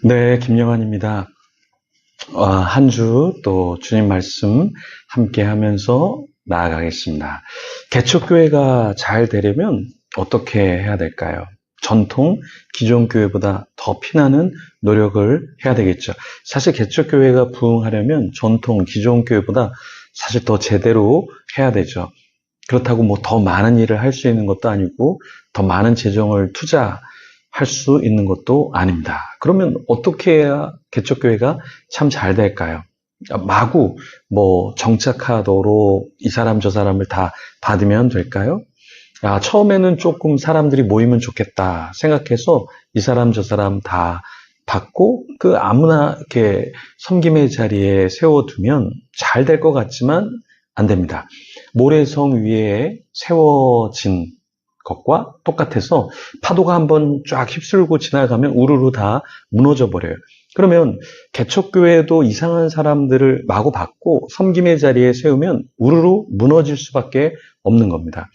네, 김영환입니다. 한 주 또 주님 말씀 함께 하면서 나아가겠습니다. 개척교회가 잘 되려면 어떻게 해야 될까요? 전통 기존 교회보다 더 피나는 노력을 해야 되겠죠. 사실 개척교회가 부흥하려면 전통 기존 교회보다 사실 더 제대로 해야 되죠. 그렇다고 뭐 더 많은 일을 할 수 있는 것도 아니고 더 많은 재정을 투자할 수 있는 것도 아닙니다. 그러면 어떻게 해야 개척교회가 참 잘 될까요? 마구 뭐 정착하도록 이 사람 저 사람을 다 받으면 될까요? 처음에는 조금 사람들이 모이면 좋겠다 생각해서 이 사람 저 사람 다 받고 그 아무나 이렇게 섬김의 자리에 세워두면 잘 될 것 같지만 안 됩니다. 모래성 위에 세워진 것과 똑같아서 파도가 한번 쫙 휩쓸고 지나가면 우르르 다 무너져 버려요. 그러면 개척교회도 이상한 사람들을 마구 받고 섬김의 자리에 세우면 우르르 무너질 수밖에 없는 겁니다.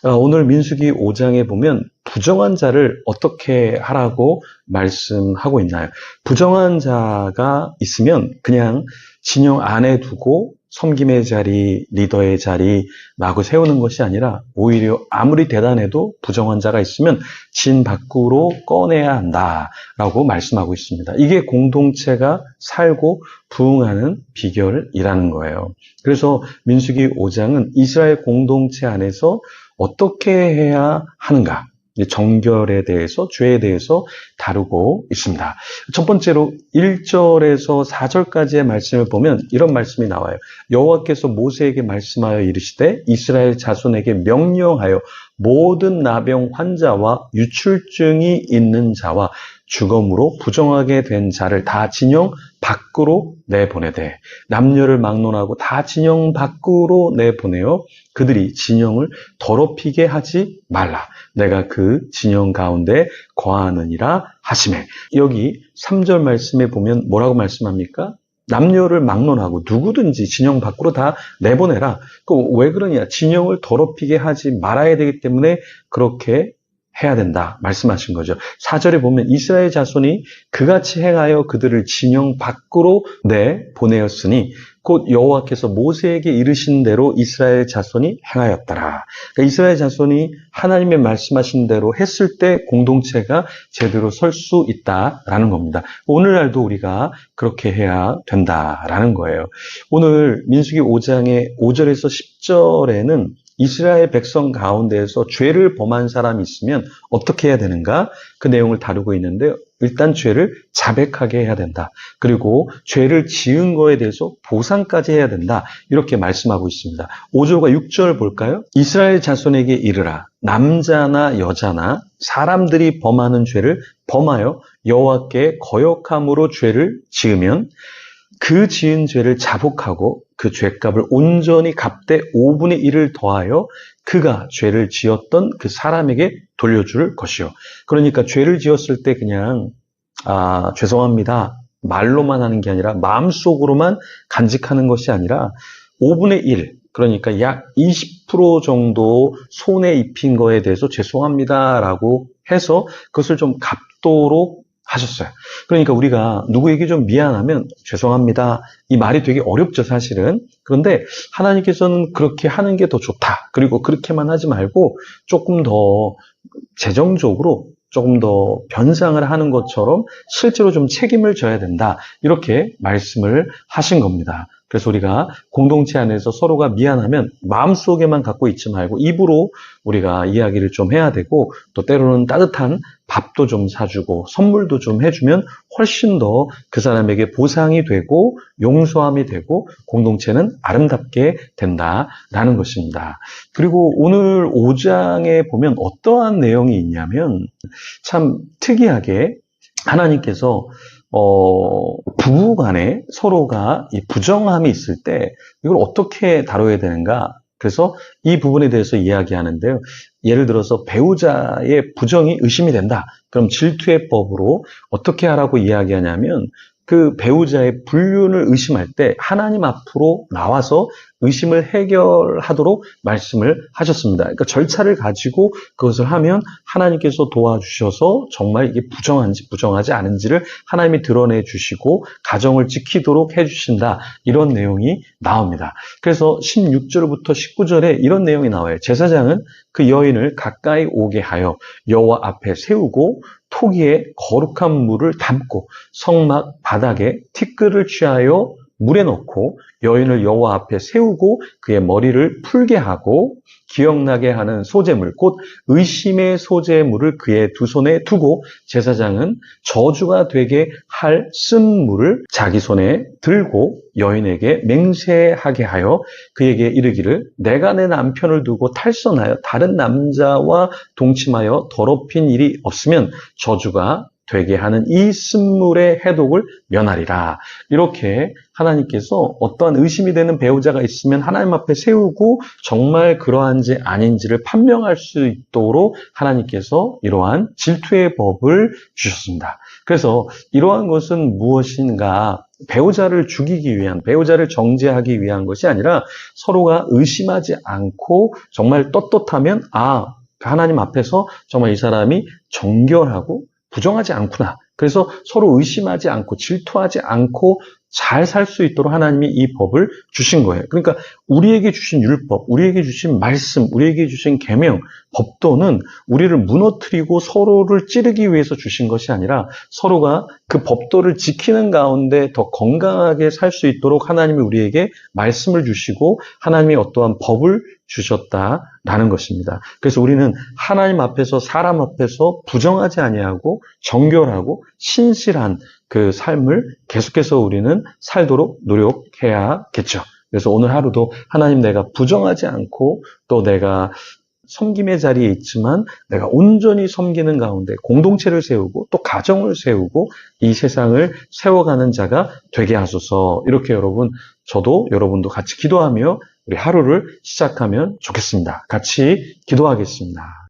오늘 민수기 5장에 보면 부정한 자를 어떻게 하라고 말씀하고 있나요? 부정한 자가 있으면 그냥 진영 안에 두고 섬김의 자리, 리더의 자리 마구 세우는 것이 아니라 오히려 아무리 대단해도 부정한 자가 있으면 진 밖으로 꺼내야 한다라고 말씀하고 있습니다. 이게 공동체가 살고 부흥하는 비결이라는 거예요. 그래서 민수기 5장은 이스라엘 공동체 안에서 어떻게 해야 하는가? 정결에 대해서, 죄에 대해서 다루고 있습니다. 첫 번째로 1절에서 4절까지의 말씀을 보면 이런 말씀이 나와요. 여호와께서 모세에게 말씀하여 이르시되 이스라엘 자손에게 명령하여 모든 나병 환자와 유출증이 있는 자와 주검으로 부정하게 된 자를 다 진영 밖으로 내보내되 남녀를 막론하고 다 진영 밖으로 내보내어 그들이 진영을 더럽히게 하지 말라. 내가 그 진영 가운데 거하느니라 하시매. 여기 3절 말씀에 보면 뭐라고 말씀합니까? 남녀를 막론하고 누구든지 진영 밖으로 다 내보내라. 왜 그러냐? 진영을 더럽히게 하지 말아야 되기 때문에 그렇게 해야 된다 말씀하신 거죠. 4절에 보면 이스라엘 자손이 그같이 행하여 그들을 진영 밖으로 내보내었으니 곧 여호와께서 모세에게 이르신 대로 이스라엘 자손이 행하였더라. 그러니까 이스라엘 자손이 하나님의 말씀하신 대로 했을 때 공동체가 제대로 설 수 있다라는 겁니다. 오늘날도 우리가 그렇게 해야 된다라는 거예요. 오늘 민수기 5장의 5절에서 10절에는 이스라엘 백성 가운데에서 죄를 범한 사람이 있으면 어떻게 해야 되는가? 그 내용을 다루고 있는데 일단 죄를 자백하게 해야 된다. 그리고 죄를 지은 거에 대해서 보상까지 해야 된다. 이렇게 말씀하고 있습니다. 5절과 6절 볼까요? 이스라엘 자손에게 이르라. 남자나 여자나 사람들이 범하는 죄를 범하여 여호와께 거역함으로 죄를 지으면 그 지은 죄를 자복하고 그 죄값을 온전히 갚되 5분의 1을 더하여 그가 죄를 지었던 그 사람에게 돌려줄 것이요. 그러니까 죄를 지었을 때 그냥 죄송합니다 말로만 하는 게 아니라 마음속으로만 간직하는 것이 아니라 5분의 1 그러니까 약 20% 정도 손해 입힌 거에 대해서 죄송합니다라고 해서 그것을 좀 갚도록 하셨어요. 그러니까 우리가 누구에게 좀 미안하면 죄송합니다. 이 말이 되게 어렵죠, 사실은. 그런데 하나님께서는 그렇게 하는 게 더 좋다. 그리고 그렇게만 하지 말고 조금 더 재정적으로 조금 더 변상을 하는 것처럼 실제로 좀 책임을 져야 된다. 이렇게 말씀을 하신 겁니다. 그래서 우리가 공동체 안에서 서로가 미안하면 마음속에만 갖고 있지 말고 입으로 우리가 이야기를 좀 해야 되고 또 때로는 따뜻한 밥도 좀 사주고 선물도 좀 해주면 훨씬 더 그 사람에게 보상이 되고 용서함이 되고 공동체는 아름답게 된다라는 것입니다. 그리고 오늘 5장에 보면 어떠한 내용이 있냐면 참 특이하게 하나님께서 부부 간에 서로가 이 부정함이 있을 때 이걸 어떻게 다뤄야 되는가? 그래서 이 부분에 대해서 이야기하는데요. 예를 들어서 배우자의 부정이 의심이 된다. 그럼 질투의 법으로 어떻게 하라고 이야기하냐면 그 배우자의 불륜을 의심할 때 하나님 앞으로 나와서 의심을 해결하도록 말씀을 하셨습니다. 그러니까 절차를 가지고 그것을 하면 하나님께서 도와주셔서 정말 이게 부정한지 부정하지 않은지를 하나님이 드러내 주시고 가정을 지키도록 해주신다. 이런 내용이 나옵니다. 그래서 16절부터 19절에 이런 내용이 나와요. 제사장은 그 여인을 가까이 오게 하여 여호와 앞에 세우고 토기에 거룩한 물을 담고 성막 바닥에 티끌을 취하여 물에 넣고 여인을 여호와 앞에 세우고 그의 머리를 풀게 하고 기억나게 하는 소재물 곧 의심의 소재물을 그의 두 손에 두고 제사장은 저주가 되게 할 쓴 물을 자기 손에 들고 여인에게 맹세하게 하여 그에게 이르기를 내가 내 남편을 두고 탈선하여 다른 남자와 동침하여 더럽힌 일이 없으면 저주가 되게 하는 이 쓴물의 해독을 면하리라. 이렇게 하나님께서 어떠한 의심이 되는 배우자가 있으면 하나님 앞에 세우고 정말 그러한지 아닌지를 판명할 수 있도록 하나님께서 이러한 질투의 법을 주셨습니다. 그래서 이러한 것은 무엇인가? 배우자를 죽이기 위한, 배우자를 정죄하기 위한 것이 아니라 서로가 의심하지 않고 정말 떳떳하면 하나님 앞에서 정말 이 사람이 정결하고 부정하지 않구나. 그래서 서로 의심하지 않고 질투하지 않고 잘 살 수 있도록 하나님이 이 법을 주신 거예요. 그러니까 우리에게 주신 율법, 우리에게 주신 말씀, 우리에게 주신 계명, 법도는 우리를 무너뜨리고 서로를 찌르기 위해서 주신 것이 아니라 서로가 그 법도를 지키는 가운데 더 건강하게 살 수 있도록 하나님이 우리에게 말씀을 주시고 하나님이 어떠한 법을 주셨다라는 것입니다. 그래서 우리는 하나님 앞에서 사람 앞에서 부정하지 아니하고 정결하고 신실한 그 삶을 계속해서 우리는 살도록 노력해야겠죠. 그래서 오늘 하루도 하나님 내가 부정하지 않고 또 내가 섬김의 자리에 있지만 내가 온전히 섬기는 가운데 공동체를 세우고 또 가정을 세우고 이 세상을 세워가는 자가 되게 하소서. 이렇게 여러분, 저도 여러분도 같이 기도하며 우리 하루를 시작하면 좋겠습니다. 같이 기도하겠습니다.